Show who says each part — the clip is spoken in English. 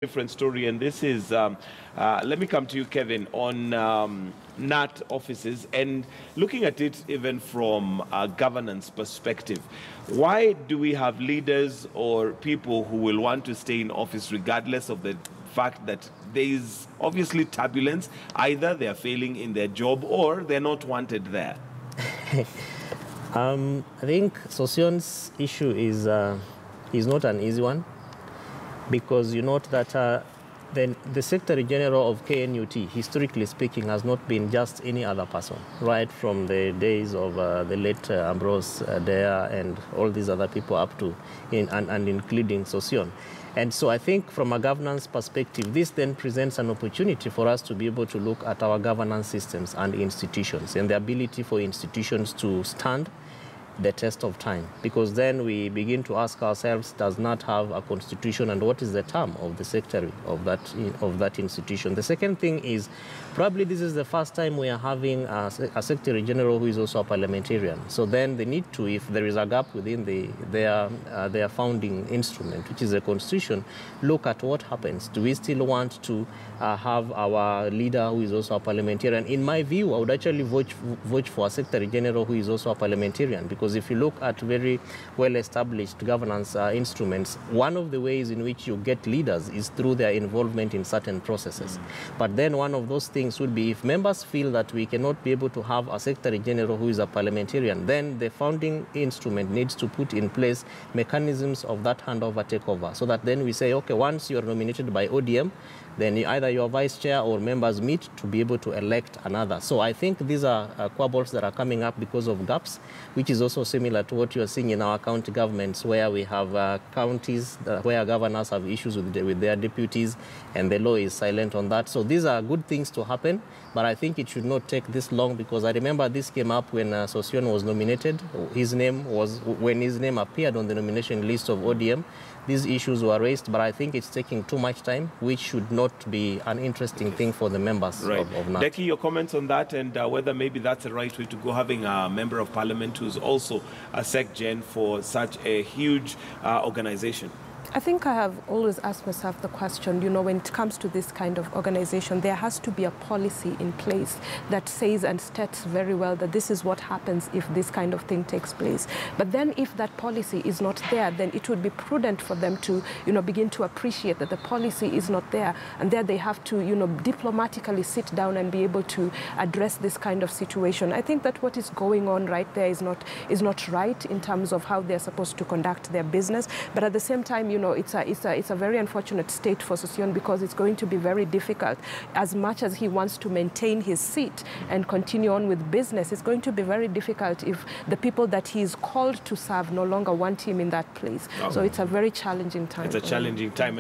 Speaker 1: Different story, and this is let me come to you, Kevin, on KNUT offices and looking at it even from a governance perspective. Why do we have leaders or people who will want to stay in office regardless of the fact that there is obviously turbulence? Either they are failing in their job or they're not wanted there.
Speaker 2: I think Sossion's issue is not an easy one, because you note that the Secretary General of KNUT, historically speaking, has not been just any other person, right from the days of the late Ambrose Dea and all these other people up to, and including Sossion. And so I think from a governance perspective, this then presents an opportunity for us to be able to look at our governance systems and institutions and the ability for institutions to stand the test of time, because then we begin to ask ourselves, does not have a constitution, and what is the term of the secretary of that institution? The second thing is, probably this is the first time we are having a secretary general who is also a parliamentarian. So then they need to, if there is a gap within their founding instrument, which is the constitution, look at what happens. Do we still want to have our leader who is also a parliamentarian? In my view, I would actually vote for a secretary general who is also a parliamentarian, because if you look at very well-established governance instruments, one of the ways in which you get leaders is through their involvement in certain processes. But then one of those things would be, if members feel that we cannot be able to have a secretary general who is a parliamentarian, then the founding instrument needs to put in place mechanisms of that handover takeover, so that then we say, okay, once you are nominated by ODM, then either your vice chair or members meet to be able to elect another. So I think these are quabbles that are coming up because of gaps, which is also similar to what you are seeing in our county governments, where we have counties where governors have issues with their deputies, and the law is silent on that. So these are good things to happen, but I think it should not take this long, because I remember this came up when Sossion was nominated. When his name appeared on the nomination list of ODM, these issues were raised, but I think it's taking too much time, which should not be an interesting thing for the members of KNUT.
Speaker 1: Becky, your comments on that, and whether maybe that's the right way to go, having a member of parliament who's also a sec-gen for such a huge organization?
Speaker 3: I think I have always asked myself the question, you know, when it comes to this kind of organization, there has to be a policy in place that says and states very well that this is what happens if this kind of thing takes place. But then if that policy is not there, then it would be prudent for them to, you know, begin to appreciate that the policy is not there. And there they have to, you know, diplomatically sit down and be able to address this kind of situation. I think that what is going on right there is not right in terms of how they're supposed to conduct their business. But at the same time, you know, it's a very unfortunate state for Sossion, because it's going to be very difficult. As much as he wants to maintain his seat and continue on with business, it's going to be very difficult if the people that he is called to serve no longer want him in that place. So it's a very challenging time.
Speaker 1: It's a challenging time.